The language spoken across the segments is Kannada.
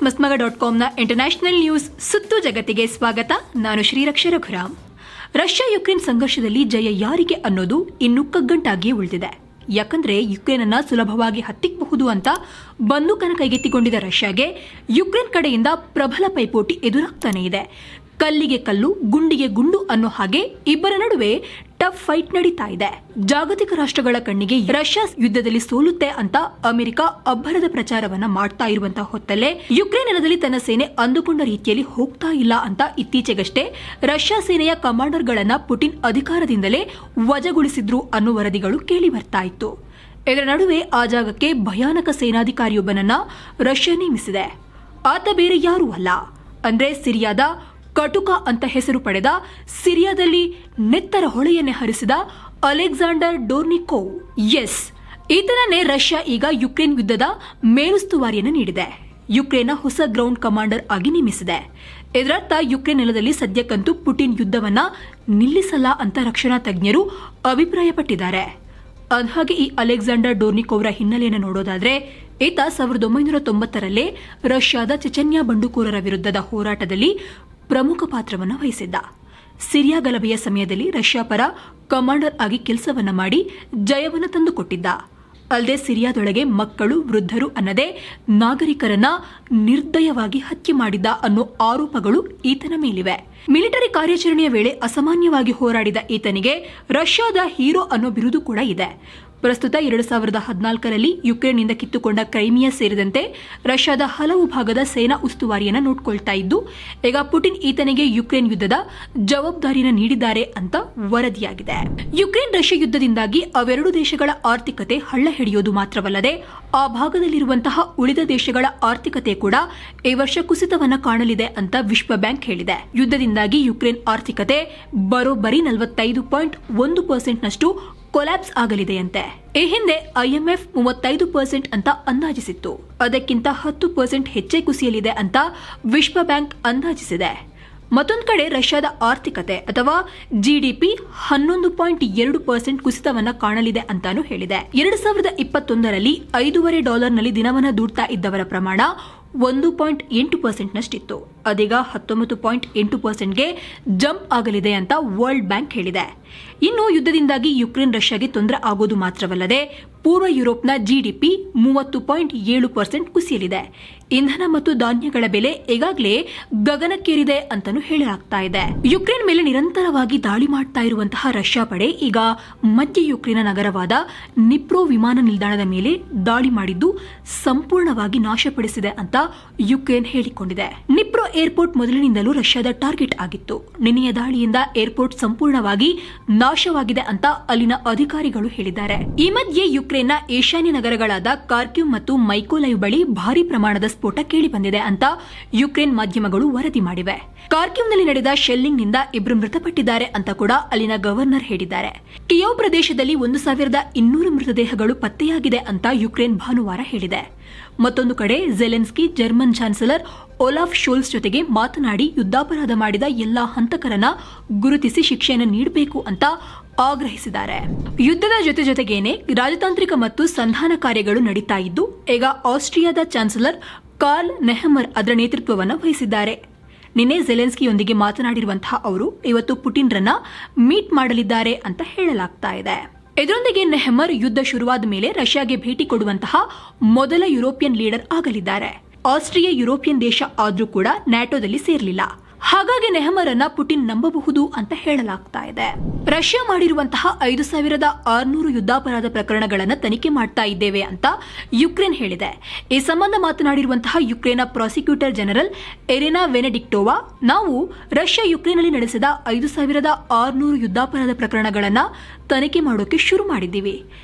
ಮಸ್ಮಗ.ಕಾಮ್ನ ಇಂಟರ್ನ್ಯಾಷನಲ್ ನ್ಯೂಸ್ ಸುತ್ತು ಜಗತ್ತಿಗೆ ಸ್ವಾಗತ. ನಾನು ಶ್ರೀರಕ್ಷ ರಘುರಾಮ್. ರಷ್ಯಾ ಯುಕ್ರೇನ್ ಸಂಘರ್ಷದಲ್ಲಿ ಜಯ ಯಾರಿಗೆ ಅನ್ನೋದು ಇನ್ನೂ ಕಗ್ಗಂಟಾಗಿಯೇ ಉಳಿದಿದೆ. ಯಾಕಂದ್ರೆ ಯುಕ್ರೇನ್ ಅನ್ನ ಸುಲಭವಾಗಿ ಹತ್ತಿಕ್ಕಬಹುದು ಅಂತ ಬಂದೂಕನ ಕೈಗೆತ್ತಿಕೊಂಡಿದ್ದ ರಷ್ಯಾಗೆ ಯುಕ್ರೇನ್ ಕಡೆಯಿಂದ ಪ್ರಬಲ ಪೈಪೋಟಿ ಎದುರಾಗ್ತಾನೆ ಇದೆ. ಕಲ್ಲಿಗೆ ಕಲ್ಲು, ಗುಂಡಿಗೆ ಗುಂಡು ಅನ್ನೋ ಹಾಗೆ ಇಬ್ಬರ ನಡುವೆ ಟಫ್ ಫೈಟ್ ನಡೀತಾ ಇದೆ. ಜಾಗತಿಕ ರಾಷ್ಟ್ರಗಳ ಕಣ್ಣಿಗೆ ರಷ್ಯಾ ಯುದ್ಧದಲ್ಲಿ ಸೋಲುತ್ತೆ ಅಂತ ಅಮೆರಿಕ ಅಬ್ಬರದ ಪ್ರಚಾರವನ್ನ ಮಾಡ್ತಾ ಇರುವಂತಹ ಹೊತ್ತಲ್ಲೇ ಯುಕ್ರೇನ್ ನೆಲದಲ್ಲಿ ತನ್ನ ಸೇನೆ ಅಂದುಕೊಂಡ ರೀತಿಯಲ್ಲಿ ಹೋಗ್ತಾ ಇಲ್ಲ ಅಂತ ಇತ್ತೀಚೆಗಷ್ಟೇ ರಷ್ಯಾ ಸೇನೆಯ ಕಮಾಂಡರ್ಗಳನ್ನ ಪುಟಿನ್ ಅಧಿಕಾರದಿಂದಲೇ ವಜಾಗೊಳಿಸಿದ್ರು ಅನ್ನೋ ವರದಿಗಳು ಕೇಳಿ ಬರ್ತಾ ಇತ್ತು. ಇದರ ನಡುವೆ ಆ ಜಾಗಕ್ಕೆ ಭಯಾನಕ ಸೇನಾಧಿಕಾರಿಯೊಬ್ಬನನ್ನ ರಷ್ಯಾ ನೇಮಿಸಿದೆ. ಆತ ಬೇರೆ ಯಾರೂ ಅಲ್ಲ, ಅಂದ್ರೆ ಸಿರಿಯಾದ ಕಟುಕ ಅಂತ ಹೆಸರು ಪಡೆದ, ಸಿರಿಯಾದಲ್ಲಿ ನೆತ್ತರ ಹೊಳೆಯನ್ನೇ ಹರಿಸಿದ ಅಲೆಕ್ಸಾಂಡರ್ ಡೋರ್ನಿಕೋವ್. ಎಸ್, ಈತನನ್ನೇ ರಷ್ಯಾ ಈಗ ಯುಕ್ರೇನ್ ಯುದ್ಧದ ಮೇಲುಸ್ತುವಾರಿಯನ್ನು ನೀಡಿದೆ. ಯುಕ್ರೇನ್ನ ಹೊಸ ಗ್ರೌಂಡ್ ಕಮಾಂಡರ್ ಆಗಿ ನೇಮಿಸಿದೆ. ಇದರರ್ಥ ಯುಕ್ರೇನ್ ನೆಲದಲ್ಲಿ ಸದ್ಯಕ್ಕಂತೂ ಪುಟಿನ್ ಯುದ್ಧವನ್ನ ನಿಲ್ಲಿಸಲ್ಲ ಅಂತ ರಕ್ಷಣಾ ತಜ್ಞರು ಅಭಿಪ್ರಾಯಪಟ್ಟಿದ್ದಾರೆ. ಅಂದಹಾಗೆ ಈ ಅಲೆಕ್ಸಾಂಡರ್ ಡೋರ್ನಿಕೋವ್ರ ಹಿನ್ನೆಲೆಯನ್ನು ನೋಡೋದಾದ್ರೆ, ಈತ 1990ರಲ್ಲೇ ರಷ್ಯಾದ ಚೆಚನ್ಯಾ ಬಂಡುಕೋರರ ವಿರುದ್ಧದ ಹೋರಾಟದಲ್ಲಿ ಪ್ರಮುಖ ಪಾತ್ರವನ್ನು ವಹಿಸಿದ್ದ. ಸಿರಿಯಾ ಗಲಭೆಯ ಸಮಯದಲ್ಲಿ ರಷ್ಯಾ ಪರ ಕಮಾಂಡರ್ ಆಗಿ ಕೆಲಸವನ್ನ ಮಾಡಿ ಜಯವನ್ನು ತಂದುಕೊಟ್ಟಿದ್ದ. ಅಲ್ಲದೆ ಸಿರಿಯಾದೊಳಗೆ ಮಕ್ಕಳು, ವೃದ್ಧರು ಅನ್ನದೇ ನಾಗರಿಕರನ್ನ ನಿರ್ದಯವಾಗಿ ಹತ್ಯೆ ಮಾಡಿದ್ದ ಅನ್ನೋ ಆರೋಪಗಳು ಈತನ ಮೇಲಿವೆ. ಮಿಲಿಟರಿ ಕಾರ್ಯಾಚರಣೆಯ ವೇಳೆ ಅಸಾಮಾನ್ಯವಾಗಿ ಹೋರಾಡಿದ ಈತನಿಗೆ ರಷ್ಯಾದ ಹೀರೋ ಅನ್ನೋ ಬಿರುದು ಕೂಡ ಇದೆ. ಪ್ರಸ್ತುತ 2014ರಲ್ಲಿ ಯುಕ್ರೇನ್ನಿಂದ ಕಿತ್ತುಕೊಂಡ ಕ್ರೈಮಿಯಾ ಸೇರಿದಂತೆ ರಷ್ಯಾದ ಹಲವು ಭಾಗದ ಸೇನಾ ಉಸ್ತುವಾರಿಯನ್ನು ನೋಡಿಕೊಳ್ತಾ ಇದ್ದು, ಈಗ ಪುಟಿನ್ ಈತನಿಗೆ ಯುಕ್ರೇನ್ ಯುದ್ಧದ ಜವಾಬ್ದಾರಿಯನ್ನು ನೀಡಿದ್ದಾರೆ ಅಂತ ವರದಿಯಾಗಿದೆ. ಯುಕ್ರೇನ್ ರಷ್ಯಾ ಯುದ್ಧದಿಂದಾಗಿ ಅವೆರಡು ದೇಶಗಳ ಆರ್ಥಿಕತೆ ಹಳ್ಳ ಹಿಡಿಯೋದು ಮಾತ್ರವಲ್ಲದೆ ಆ ಭಾಗದಲ್ಲಿರುವಂತಹ ಉಳಿದ ದೇಶಗಳ ಆರ್ಥಿಕತೆ ಕೂಡ ಈ ವರ್ಷ ಕುಸಿತವನ್ನ ಕಾಣಲಿದೆ ಅಂತ ವಿಶ್ವ ಬ್ಯಾಂಕ್ ಹೇಳಿದೆ. ಯುದ್ಧದಿಂದಾಗಿ ಯುಕ್ರೇನ್ ಆರ್ಥಿಕತೆ ಬರೋಬ್ಬರಿ 45.1% ಕೊಲ್ಯಾಪ್ಸ್ ಆಗಲಿದೆಯಂತೆ. ಈ ಹಿಂದೆ IMF 35% ಅಂತ ಅಂದಾಜಿಸಿತ್ತು. ಅದಕ್ಕಿಂತ 10% ಹೆಚ್ಚೇ ಕುಸಿಯಲಿದೆ ಅಂತ ವಿಶ್ವ ಬ್ಯಾಂಕ್ ಅಂದಾಜಿಸಿದೆ. ಮತ್ತೊಂದು ಕಡೆ ರಷ್ಯಾದ ಆರ್ಥಿಕತೆ ಅಥವಾ GDP 11.2% ಕುಸಿತವನ್ನ ಕಾಣಲಿದೆ ಅಂತಾನೂ ಹೇಳಿದೆ. 2021ರಲ್ಲಿ $5.5 ದಿನವನ್ನ ದೂಡ್ತಾ ಇದ್ದವರ ಪ್ರಮಾಣ 1.8%ನಷ್ಟಿತ್ತು. ಅದೀಗ 19.8%ಗೆ ಜಂಪ್ ಆಗಲಿದೆ ಅಂತ ವರ್ಲ್ಡ್ ಬ್ಯಾಂಕ್ ಹೇಳಿದೆ. ಇನ್ನು ಯುದ್ಧದಿಂದಾಗಿ ಯುಕ್ರೇನ್ ರಷ್ಯಾಗೆ ತೊಂದರೆ ಆಗೋದು ಮಾತ್ರವಲ್ಲದೆ ಪೂರ್ವ ಯುರೋಪ್ನ GDP 30.7% ಕುಸಿಯಲಿದೆ. ಇಂಧನ ಮತ್ತು ಧಾನ್ಯಗಳ ಬೆಲೆ ಈಗಾಗಲೇ ಗಗನಕ್ಕೇರಿದೆ ಅಂತಾನೂ ಹೇಳಲಾಗ್ತಾ ಇದೆ. ಯುಕ್ರೇನ್ ಮೇಲೆ ನಿರಂತರವಾಗಿ ದಾಳಿ ಮಾಡ್ತಾ ಇರುವಂತಹ ರಷ್ಯಾ ಪಡೆ ಈಗ ಮಧ್ಯ ಯುಕ್ರೇನ್ನ ನಗರವಾದ ನಿಪ್ರೋ ವಿಮಾನ ನಿಲ್ದಾಣದ ಮೇಲೆ ದಾಳಿ ಮಾಡಿದ್ದು ಸಂಪೂರ್ಣವಾಗಿ ನಾಶಪಡಿಸಿದೆ ಅಂತ ಯುಕ್ರೇನ್ ಹೇಳಿಕೊಂಡಿದೆ. ನಿಪ್ರೋ ಏರ್ಪೋರ್ಟ್ ಮೊದಲಿನಿಂದಲೂ ರಷ್ಯಾದ ಟಾರ್ಗೆಟ್ ಆಗಿತ್ತು. ನಿನ್ನೆಯ ದಾಳಿಯಿಂದ ಏರ್ಪೋರ್ಟ್ ಸಂಪೂರ್ಣವಾಗಿ ನಾಶವಾಗಿದೆ ಅಂತ ಅಲ್ಲಿನ ಅಧಿಕಾರಿಗಳು ಹೇಳಿದ್ದಾರೆ. ಈ ಮಧ್ಯೆ ಯುಕ್ರೇನ್ನ ಈಶಾನ್ಯ ನಗರಗಳಾದ ಕಾರ್ಕಿವ್ ಮತ್ತು ಮೈಕೋಲೈವ್ ಬಳಿ ಭಾರಿ ಪ್ರಮಾಣದ ಸ್ಫೋಟ ಕೇಳಿ ಬಂದಿದೆ ಅಂತ ಯುಕ್ರೇನ್ ಮಾಧ್ಯಮಗಳು ವರದಿ ಮಾಡಿವೆ. ಕಾರ್ಕಿವ್ನಲ್ಲಿ ನಡೆದ ಶೆಲ್ಲಿಂಗ್ನಿಂದ 2 ಮೃತಪಟ್ಟಿದ್ದಾರೆ ಅಂತ ಕೂಡ ಅಲ್ಲಿನ ಗವರ್ನರ್ ಹೇಳಿದ್ದಾರೆ. ಕಿಯೋವ್ ಪ್ರದೇಶದಲ್ಲಿ 1200 ಮೃತದೇಹಗಳು ಪತ್ತೆಯಾಗಿದೆ ಅಂತ ಯುಕ್ರೇನ್ ಭಾನುವಾರ ಹೇಳಿದೆ. ಮತ್ತೊಂದು ಕಡೆ ಜೆಲೆನ್ಸ್ಕಿ ಜರ್ಮನ್ ಚಾನ್ಸಲರ್ ಓಲಾಫ್ ಶೋಲ್ಸ್ ಜೊತೆಗೆ ಮಾತನಾಡಿ ಯುದ್ಧಾಪರಾಧ ಮಾಡಿದ ಎಲ್ಲಾ ಹಂತಕರನ್ನ ಗುರುತಿಸಿ ಶಿಕ್ಷೆಯನ್ನು ನೀಡಬೇಕು ಅಂತ ಆಗ್ರಹಿಸಿದ್ದಾರೆ. ಯುದ್ಧದ ಜೊತೆಗೇನೆ ರಾಜತಾಂತ್ರಿಕ ಮತ್ತು ಸಂಧಾನ ಕಾರ್ಯಗಳು ನಡೀತಾ ಇದ್ದು, ಈಗ ಆಸ್ಟ್ರಿಯಾದ ಚಾನ್ಸಲರ್ ಕಾರ್ಲ್ ನೆಹಮರ್ ಅದರ ನೇತೃತ್ವವನ್ನು ವಹಿಸಿದ್ದಾರೆ. ನಿನ್ನೆ ಜೆಲೆನ್ಸ್ಕಿಯೊಂದಿಗೆ ಮಾತನಾಡಿರುವಂತಹ ಅವರು ಇವತ್ತು ಪುಟಿನ್ರನ್ನ ಮೀಟ್ ಮಾಡಲಿದ್ದಾರೆ ಅಂತ ಹೇಳಲಾಗ್ತಾ ಇದೆ. ಇದರೊಂದಿಗೆ ನೆಹಮರ್ ಯುದ್ಧ ಶುರುವಾದ ಮೇಲೆ ರಷ್ಯಾಗೆ ಭೇಟಿ ಕೊಡುವಂತಹ ಮೊದಲ ಯುರೋಪಿಯನ್ ಲೀಡರ್ ಆಗಲಿದ್ದಾರೆ. ಆಸ್ಟ್ರಿಯಾ ಯುರೋಪಿಯನ್ ದೇಶ ಆದ್ರೂ ಕೂಡ ನ್ಯಾಟೋದಲ್ಲಿ ಸೇರಲಿಲ್ಲ. ಹಾಗಾಗಿ ನೆಹಮರನ್ನ ಪುಟಿನ್ ನಂಬಬಹುದು ಅಂತ ಹೇಳಲಾಗ್ತಾ ಇದೆ. ರಷ್ಯಾ ಮಾಡಿರುವಂತಹ 5600 ಯುದ್ಧಾಪರಾಧ ಪ್ರಕರಣಗಳನ್ನು ತನಿಖೆ ಮಾಡ್ತಾ ಇದ್ದೇವೆ ಅಂತ ಯುಕ್ರೇನ್ ಹೇಳಿದೆ. ಈ ಸಂಬಂಧ ಮಾತನಾಡಿರುವಂತಹ ಯುಕ್ರೇನ್ನ ಪ್ರಾಸಿಕ್ಯೂಟರ್ ಜನರಲ್ ಎರೆನಾ ವೆನೆಡಿಕ್ಟೋವಾ, ನಾವು ರಷ್ಯಾ ಯುಕ್ರೇನ್ನಲ್ಲಿ ನಡೆಸಿದ 5600 ಯುದ್ಧಾಪರಾಧ ಪ್ರಕರಣಗಳನ್ನು ತನಿಖೆ ಮಾಡೋಕೆ ಶುರು ಮಾಡಿದ್ದೀವಿ.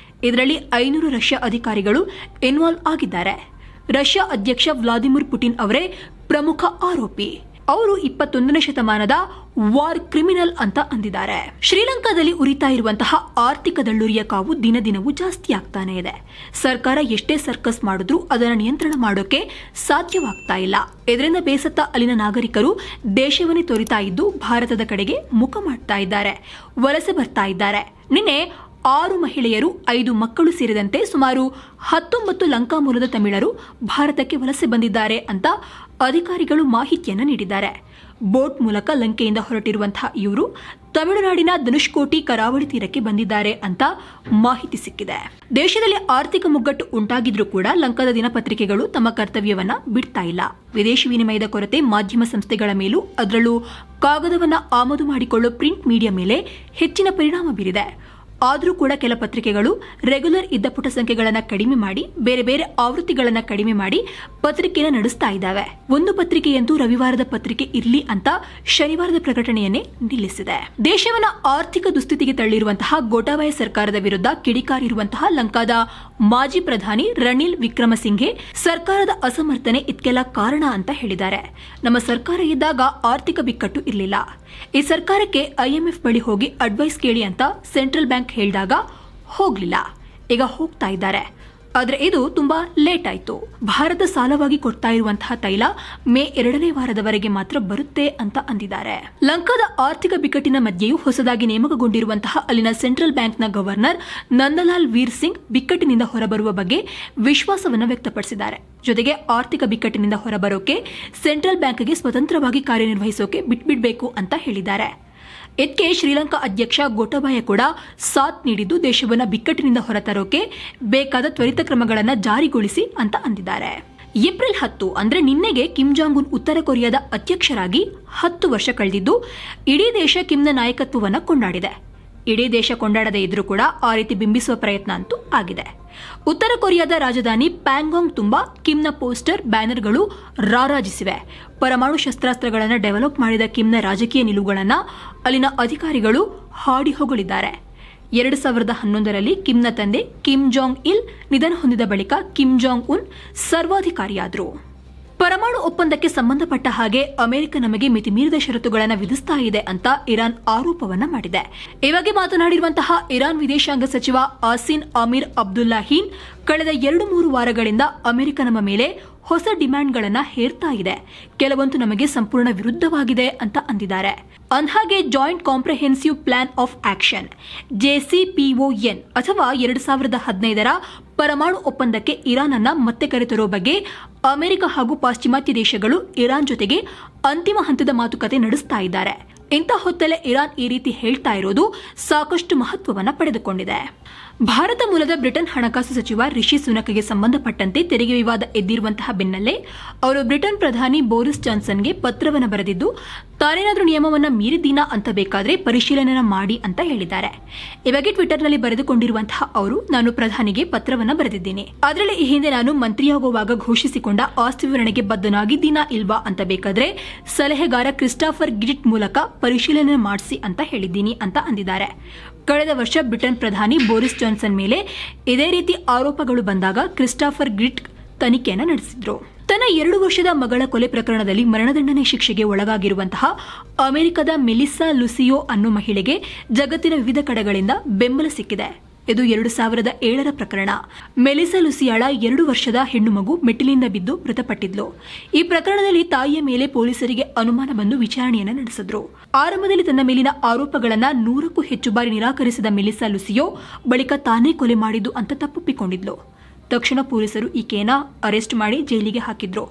ಇದರಲ್ಲಿ 500 ರಷ್ಯಾ ಅಧಿಕಾರಿಗಳು ಇನ್ವಾಲ್ವ್ ಆಗಿದ್ದಾರೆ. ರಷ್ಯಾ ಅಧ್ಯಕ್ಷ ವ್ಲಾದಿಮಿರ್ ಪುಟಿನ್ ಅವರೇ ಪ್ರಮುಖ ಆರೋಪಿ. ಅವರು 21ನೇ ಶತಮಾನದ ವಾರ್ ಕ್ರಿಮಿನಲ್ ಅಂತ ಅಂದಿದ್ದಾರೆ. ಶ್ರೀಲಂಕಾದಲ್ಲಿ ಉರಿತಾ ಇರುವಂತಹ ಆರ್ಥಿಕ ದಳ್ಳುರಿಯ ಕಾವು ದಿನ ದಿನವೂ ಜಾಸ್ತಿ ಆಗ್ತಾನೆ ಇದೆ. ಸರ್ಕಾರ ಎಷ್ಟೇ ಸರ್ಕಸ್ ಮಾಡಿದ್ರೂ ಅದನ್ನು ನಿಯಂತ್ರಣ ಮಾಡೋಕೆ ಸಾಧ್ಯವಾಗ್ತಾ ಇಲ್ಲ. ಇದರಿಂದ ಬೇಸತ್ತ ಅಲ್ಲಿನ ನಾಗರಿಕರು ದೇಶವನ್ನೇ ತೊರೆತಾ ಇದ್ದು ಭಾರತದ ಕಡೆಗೆ ಮುಖ ಮಾಡ್ತಾ ಇದ್ದಾರೆ, ವಲಸೆ ಬರ್ತಾ ಇದ್ದಾರೆ. ನಿನ್ನೆ 6 ಮಹಿಳೆಯರು 5 ಮಕ್ಕಳು ಸೇರಿದಂತೆ ಸುಮಾರು 19 ಲಂಕಾ ಮೂಲದ ತಮಿಳರು ಭಾರತಕ್ಕೆ ವಲಸೆ ಬಂದಿದ್ದಾರೆ ಅಂತ ಅಧಿಕಾರಿಗಳು ಮಾಹಿತಿಯನ್ನು ನೀಡಿದ್ದಾರೆ. ಬೋಟ್ ಮೂಲಕ ಲಂಕೆಯಿಂದ ಹೊರಟಿರುವಂತಹ ಇವರು ತಮಿಳುನಾಡಿನ ಧನುಷ್ಕೋಟಿ ಕರಾವಳಿ ತೀರಕ್ಕೆ ಬಂದಿದ್ದಾರೆ ಅಂತ ಮಾಹಿತಿ ಸಿಕ್ಕಿದೆ. ದೇಶದಲ್ಲಿ ಆರ್ಥಿಕ ಮುಗ್ಗಟ್ಟು ಉಂಟಾಗಿದ್ರೂ ಕೂಡ ಲಂಕಾದ ದಿನಪತ್ರಿಕೆಗಳು ತಮ್ಮ ಕರ್ತವ್ಯವನ್ನ ಬಿಡ್ತಾ ಇಲ್ಲ. ವಿದೇಶಿ ವಿನಿಮಯದ ಕೊರತೆ ಮಾಧ್ಯಮ ಸಂಸ್ಥೆಗಳ ಮೇಲೂ, ಅದರಲ್ಲೂ ಕಾಗದವನ್ನ ಆಮದು ಮಾಡಿಕೊಳ್ಳೋ ಪ್ರಿಂಟ್ ಮೀಡಿಯಾ ಮೇಲೆ ಹೆಚ್ಚಿನ ಪರಿಣಾಮ ಬೀರಿದೆ. ಆದರೂ ಕೂಡ ಕೆಲ ಪತ್ರಿಕೆಗಳು ರೆಗ್ಯುಲರ್ ಇದ್ದ ಪುಟ ಸಂಖ್ಯೆಗಳನ್ನು ಕಡಿಮೆ ಮಾಡಿ, ಬೇರೆ ಬೇರೆ ಆವೃತ್ತಿಗಳನ್ನು ಕಡಿಮೆ ಮಾಡಿ ಪತ್ರಿಕೆಯನ್ನು ನಡೆಸ್ತಾ ಇದ್ದಾವೆ. ಒಂದು ಪತ್ರಿಕೆಯಂತೂ ರವಿವಾರದ ಪತ್ರಿಕೆ ಇರಲಿ ಅಂತ ಶನಿವಾರದ ಪ್ರಕಟಣೆಯನ್ನೇ ನಿಲ್ಲಿಸಿದೆ. ದೇಶವನ್ನ ಆರ್ಥಿಕ ದುಸ್ಥಿತಿಗೆ ತಳ್ಳಿರುವಂತಹ ಗೋಟಾಬಯ ಸರ್ಕಾರದ ವಿರುದ್ಧ ಕಿಡಿಕಾರಿರುವಂತಹ ಲಂಕಾದ ಮಾಜಿ ಪ್ರಧಾನಿ ರನಿಲ್ ವಿಕ್ರಮಸಿಂಘೆ ಸರ್ಕಾರದ ಅಸಮರ್ಥನೆ ಇದಕ್ಕೆಲ್ಲ ಕಾರಣ ಅಂತ ಹೇಳಿದ್ದಾರೆ. ನಮ್ಮ ಸರ್ಕಾರ ಇದ್ದಾಗ ಆರ್ಥಿಕ ಬಿಕ್ಕಟ್ಟು ಇರಲಿಲ್ಲ. ಈ ಸರ್ಕಾರಕ್ಕೆ IMF ಬಳಿ ಹೋಗಿ ಅಡ್ವೈಸ್ ಕೇಳಿ ಅಂತ ಸೆಂಟ್ರಲ್ ಬ್ಯಾಂಕ್ ಹೇಳಿದಾಗ ಹೋಗ್ಲಿಲ್ಲ. ಈಗ ಹೋಗ್ತಾ ಇದ್ದಾರೆ. ಆದ್ರೆ ಇದು ತುಂಬಾ ಲೇಟ್ ಆಯ್ತು. ಭಾರತ ಸಾಲವಾಗಿ ಕೊಡ್ತಾ ಇರುವಂತಹ ತೈಲ ಮೇ 2ನೇ ವಾರದವರೆಗೆ ಮಾತ್ರ ಬರುತ್ತೆ ಅಂತ ಅಂದಿದ್ದಾರೆ. ಲಂಕಾದ ಆರ್ಥಿಕ ಬಿಕ್ಕಟ್ಟಿನ ಮಧ್ಯೆಯೂ ಹೊಸದಾಗಿ ನೇಮಕಗೊಂಡಿರುವಂತಹ ಅಲ್ಲಿನ ಸೆಂಟ್ರಲ್ ಬ್ಯಾಂಕ್ನ ಗವರ್ನರ್ ನಂದಲಾಲ್ ವೀರ್ ಸಿಂಗ್ ಬಿಕ್ಕಟ್ಟಿನಿಂದ ಹೊರಬರುವ ಬಗ್ಗೆ ವಿಶ್ವಾಸವನ್ನು ವ್ಯಕ್ತಪಡಿಸಿದ್ದಾರೆ. ಜೊತೆಗೆ ಆರ್ಥಿಕ ಬಿಕ್ಕಟ್ಟಿನಿಂದ ಹೊರಬರೋಕೆ ಸೆಂಟ್ರಲ್ ಬ್ಯಾಂಕ್ಗೆ ಸ್ವತಂತ್ರವಾಗಿ ಕಾರ್ಯನಿರ್ವಹಿಸೋಕೆ ಬಿಟ್ಬಿಡ್ಬೇಕು ಅಂತ ಹೇಳಿದ್ದಾರೆ. ಇದಕ್ಕೆ ಶ್ರೀಲಂಕಾ ಅಧ್ಯಕ್ಷ ಗೋಟಬಾಯ ಕೂಡ ಸಾಥ್ ನೀಡಿದ್ದು ದೇಶವನ್ನು ಬಿಕ್ಕಟ್ಟಿನಿಂದ ಹೊರತರೋಕೆ ಬೇಕಾದ ತ್ವರಿತ ಕ್ರಮಗಳನ್ನು ಜಾರಿಗೊಳಿಸಿ ಅಂತ ಅಂದಿದ್ದಾರೆ. ಏಪ್ರಿಲ್ 10 ಅಂದ್ರೆ ನಿನ್ನೆಗೆ ಕಿಮ್ ಜಾಂಗ್ ಉನ್ ಉತ್ತರ ಕೊರಿಯಾದ ಅಧ್ಯಕ್ಷರಾಗಿ 10 ವರ್ಷ ಕಳೆದಿದ್ದು ಇಡೀ ದೇಶ ಕಿಮ್ನ ನಾಯಕತ್ವವನ್ನು ಕೊಂಡಾಡಿದೆ. ಇಡೀ ದೇಶ ಕೊಂಡಾಡದೇ ಇದ್ರೂ ಕೂಡ ಆ ರೀತಿ ಬಿಂಬಿಸುವ ಪ್ರಯತ್ನ ಅಂತೂ ಆಗಿದೆ. ಉತ್ತರ ಕೊರಿಯಾದ ರಾಜಧಾನಿ ಪ್ಯಾಂಗಾಂಗ್ ತುಂಬಾ ಕಿಮ್ನ ಪೋಸ್ಟರ್, ಬ್ಯಾನರ್ಗಳು ರಾರಾಜಿಸಿವೆ. ಪರಮಾಣು ಶಸ್ತ್ರಾಸ್ತ್ರಗಳನ್ನು ಡೆವಲಪ್ ಮಾಡಿದ ಕಿಮ್ನ ರಾಜಕೀಯ ನಿಲುವುಗಳನ್ನು ಅಲ್ಲಿನ ಅಧಿಕಾರಿಗಳು ಹಾಡಿ ಹೊಗಳಿದ್ದಾರೆ. 2011ರಲ್ಲಿ ಕಿಮ್ನ ತಂದೆ ಕಿಮ್ ಜಾಂಗ್ ಇಲ್ ನಿಧನ ಹೊಂದಿದ ಬಳಿಕ ಕಿಮ್ ಜಾಂಗ್ ಉನ್ ಸರ್ವಾಧಿಕಾರಿಯಾದರು. ಪರಮಾಣು ಒಪ್ಪಂದಕ್ಕೆ ಸಂಬಂಧಪಟ್ಟ ಹಾಗೆ ಅಮೆರಿಕ ನಮಗೆ ಮಿತಿಮೀರಿದ ಷರತ್ತುಗಳನ್ನು ವಿಧಿಸ್ತಾ ಇದೆ ಅಂತ ಇರಾನ್ ಆರೋಪವನ್ನ ಮಾಡಿದೆ. ಈ ಬಗ್ಗೆ ಮಾತನಾಡಿರುವಂತಹ ಇರಾನ್ ವಿದೇಶಾಂಗ ಸಚಿವ ಆಸಿನ್ ಅಮೀರ್ ಅಬ್ದುಲ್ಲಾಹಿನ್ ಕಳೆದ 2-3 ವಾರಗಳಿಂದ ಅಮೆರಿಕ ನಮ್ಮ ಮೇಲೆ ಹೊಸ ಡಿಮ್ಯಾಂಡ್ಗಳನ್ನ ಹೇರ್ತಾ ಇದೆ, ಕೆಲವಂತೂ ನಮಗೆ ಸಂಪೂರ್ಣ ವಿರುದ್ಧವಾಗಿದೆ ಅಂತ ಅಂದಿದ್ದಾರೆ. ಅಂದ್ಹಾಗೆ joint comprehensive plan of action JCPON ಅಥವಾ 2015ರ ಪರಮಾಣು ಒಪ್ಪಂದಕ್ಕೆ ಇರಾನ್ ಅನ್ನ ಮತ್ತೆ ಕರೆತರೋ ಬಗ್ಗೆ ಅಮೆರಿಕ ಹಾಗೂ ಪಾಶ್ಚಿಮಾತ್ಯ ದೇಶಗಳು ಇರಾನ್ ಜೊತೆಗೆ ಅಂತಿಮ ಹಂತದ ಮಾತುಕತೆ ನಡೆಸ್ತಾ ಇದ್ದಾರೆ. ಇಂಥ ಹೊತ್ತಲ್ಲೇ ಇರಾನ್ ಈ ರೀತಿ ಹೇಳ್ತಾ ಇರೋದು ಸಾಕಷ್ಟು ಮಹತ್ವವನ್ನು ಪಡೆದುಕೊಂಡಿದೆ. ಭಾರತ ಮೂಲದ ಬ್ರಿಟನ್ ಹಣಕಾಸು ಸಚಿವ ರಿಷಿ ಸುನಕ್ಗೆ ಸಂಬಂಧಪಟ್ಟಂತೆ ತೆರಿಗೆ ವಿವಾದ ಎದ್ದಿರುವಂತಹ ಬೆನ್ನಲ್ಲೇ ಅವರು ಬ್ರಿಟನ್ ಪ್ರಧಾನಿ ಬೋರಿಸ್ ಜಾನ್ಸನ್ಗೆ ಪತ್ರವನ್ನು ಬರೆದಿದ್ದು ತಾನೇನಾದ್ರೂ ನಿಯಮವನ್ನು ಮೀರಿದ್ದೀನಾ ಅಂತ ಬೇಕಾದ್ರೆ ಪರಿಶೀಲನೆ ಮಾಡಿ ಅಂತ ಹೇಳಿದ್ದಾರೆ. ಈ ಬಗ್ಗೆ ಟ್ವಿಟರ್ನಲ್ಲಿ ಬರೆದುಕೊಂಡಿರುವಂತಹ ಅವರು, ನಾನು ಪ್ರಧಾನಿಗೆ ಪತ್ರವನ್ನು ಬರೆದಿದ್ದೀನಿ, ಅದರಲ್ಲಿ ಈ ಹಿಂದೆ ನಾನು ಮಂತ್ರಿಯಾಗುವಾಗ ಘೋಷಿಸಿಕೊಂಡ ಆಸ್ತಿ ವಿವರಣೆಗೆ ಬದ್ಧನಾಗಿದ್ದೀನಾ ಇಲ್ವಾ ಅಂತ ಬೇಕಾದ್ರೆ ಸಲಹೆಗಾರ ಕ್ರಿಸ್ಟಾಫರ್ ಗ್ರಿಟ್ ಮೂಲಕ ಪರಿಶೀಲನೆ ಮಾಡಿಸಿ ಅಂತ ಹೇಳಿದ್ದೀನಿ ಅಂತ ಅಂದಿದ್ದಾರೆ. ಕಳೆದ ವರ್ಷ ಬ್ರಿಟನ್ ಪ್ರಧಾನಿ ಬೋರಿಸ್ ಜಾನ್ಸನ್ ಮೇಲೆ ಇದೇ ರೀತಿ ಆರೋಪಗಳು ಬಂದಾಗ ಕ್ರಿಸ್ಟಾಫರ್ ಗ್ರಿಟ್ ತನಿಖೆಯನ್ನು ನಡೆಸಿದ್ರು. ತನ್ನ 2 ವರ್ಷದ ಮಗಳ ಕೊಲೆ ಪ್ರಕರಣದಲ್ಲಿ ಮರಣದಂಡನೆ ಶಿಕ್ಷೆಗೆ ಒಳಗಾಗಿರುವಂತಹ ಅಮೆರಿಕದ ಮೆಲಿಸಾ ಲುಸಿಯೋ ಅನ್ನೋ ಮಹಿಳೆಗೆ ಜಗತ್ತಿನ ವಿವಿಧ ಕಡೆಗಳಿಂದ ಬೆಂಬಲ ಸಿಕ್ಕಿದೆ. ಇದು 2007ರ ಪ್ರಕರಣ. ಮೆಲಿಸಾ ಲುಸಿಯಾಳ 2 ವರ್ಷದ ಹೆಣ್ಣು ಮಗು ಮೆಟ್ಟಿಲಿಂದ ಬಿದ್ದು ಮೃತಪಟ್ಟಿದ್ಲು. ಈ ಪ್ರಕರಣದಲ್ಲಿ ತಾಯಿಯ ಮೇಲೆ ಪೊಲೀಸರಿಗೆ ಅನುಮಾನ ಬಂದು ವಿಚಾರಣೆಯನ್ನು ನಡೆಸಿದ್ರು. ಆರಂಭದಲ್ಲಿ ತನ್ನ ಮೇಲಿನ ಆರೋಪಗಳನ್ನು 100ಕ್ಕೂ ಹೆಚ್ಚು ಬಾರಿ ನಿರಾಕರಿಸಿದ ಮೆಲಿಸಾ ಲುಸಿಯೋ ಬಳಿಕ ತಾನೇ ಕೊಲೆ ಮಾಡಿದ್ದು ಅಂತ ತಪ್ಪೊಪ್ಪಿಕೊಂಡಿದ್ಲು. ತಕ್ಷಣ ಪೊಲೀಸರು ಈಕೆಯನ್ನ ಅರೆಸ್ಟ್ ಮಾಡಿ ಜೈಲಿಗೆ ಹಾಕಿದ್ರು.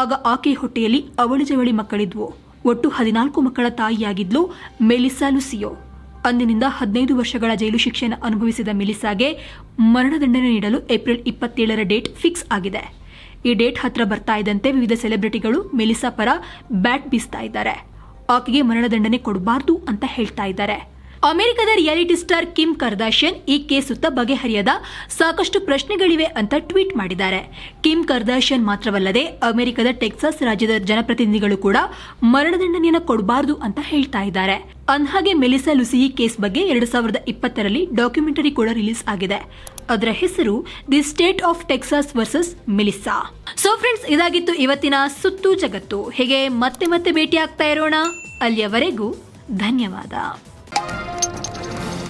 ಆಗ ಆಕೆಯ ಹೊಟ್ಟೆಯಲ್ಲಿ ಅವಳಿ ಜವಳಿ ಮಕ್ಕಳಿದ್ವು. ಒಟ್ಟು 14 ಮಕ್ಕಳ ತಾಯಿಯಾಗಿದ್ಲು ಮೆಲಿಸಾ ಲುಸಿಯೋ. ಅಂದಿನಿಂದ 15 ವರ್ಷಗಳ ಜೈಲು ಶಿಕ್ಷೆಯನ್ನು ಅನುಭವಿಸಿದ ಮೆಲಿಸಾಗೆ ಮರಣದಂಡನೆ ನೀಡಲು ಏಪ್ರಿಲ್ 27ರ ಡೇಟ್ ಫಿಕ್ಸ್ ಆಗಿದೆ. ಈ ಡೇಟ್ ಹತ್ರ ಬರ್ತಾ ಇದ್ದಂತೆ ವಿವಿಧ ಸೆಲೆಬ್ರಿಟಿಗಳು ಮೆಲಿಸಾ ಪರ ಬ್ಯಾಟ್ ಬೀಸ್ತಾ ಇದ್ದಾರೆ. ಆಕೆಗೆ ಮರಣದಂಡನೆ ಕೊಡಬಾರ್ದು ಅಂತ ಹೇಳ್ತಾ ಇದ್ದಾರೆ. ಅಮೆರಿಕದ ರಿಯಾಲಿಟಿ ಸ್ಟಾರ್ ಕಿಮ್ ಕರ್ದಾಶಿಯನ್ ಈ ಕೇಸ್ ಸುತ್ತ ಬಗೆಹರಿಯದ ಸಾಕಷ್ಟು ಪ್ರಶ್ನೆಗಳಿವೆ ಅಂತ ಟ್ವೀಟ್ ಮಾಡಿದ್ದಾರೆ. ಕಿಮ್ ಕರ್ದಾಶಿಯನ್ ಮಾತ್ರವಲ್ಲದೆ ಅಮೆರಿಕದ ಟೆಕ್ಸಾಸ್ ರಾಜ್ಯದ ಜನಪ್ರತಿನಿಧಿಗಳು ಕೂಡ ಮರಣದಂಡನೆಯನ್ನು ಕೊಡಬಾರದು ಅಂತ ಹೇಳ್ತಾ ಇದ್ದಾರೆ. ಅಂದ್ಹಾಗೆ ಮೆಲಿಸಾ ಲುಸಿಯಿ ಕೇಸ್ ಬಗ್ಗೆ 2020ರಲ್ಲಿ ಡಾಕ್ಯುಮೆಂಟರಿ ಕೂಡ ರಿಲೀಸ್ ಆಗಿದೆ. ಅದರ ಹೆಸರು the state of Texas versus Melissa. So friends, ಇದಾಗಿತ್ತು ಇವತ್ತಿನ ಸುತ್ತು ಜಗತ್ತು. ಹೇಗೆ ಮತ್ತೆ ಭೇಟಿ ಆಗ್ತಾ ಇರೋಣ. ಅಲ್ಲಿಯವರೆಗೂ ಧನ್ಯವಾದ.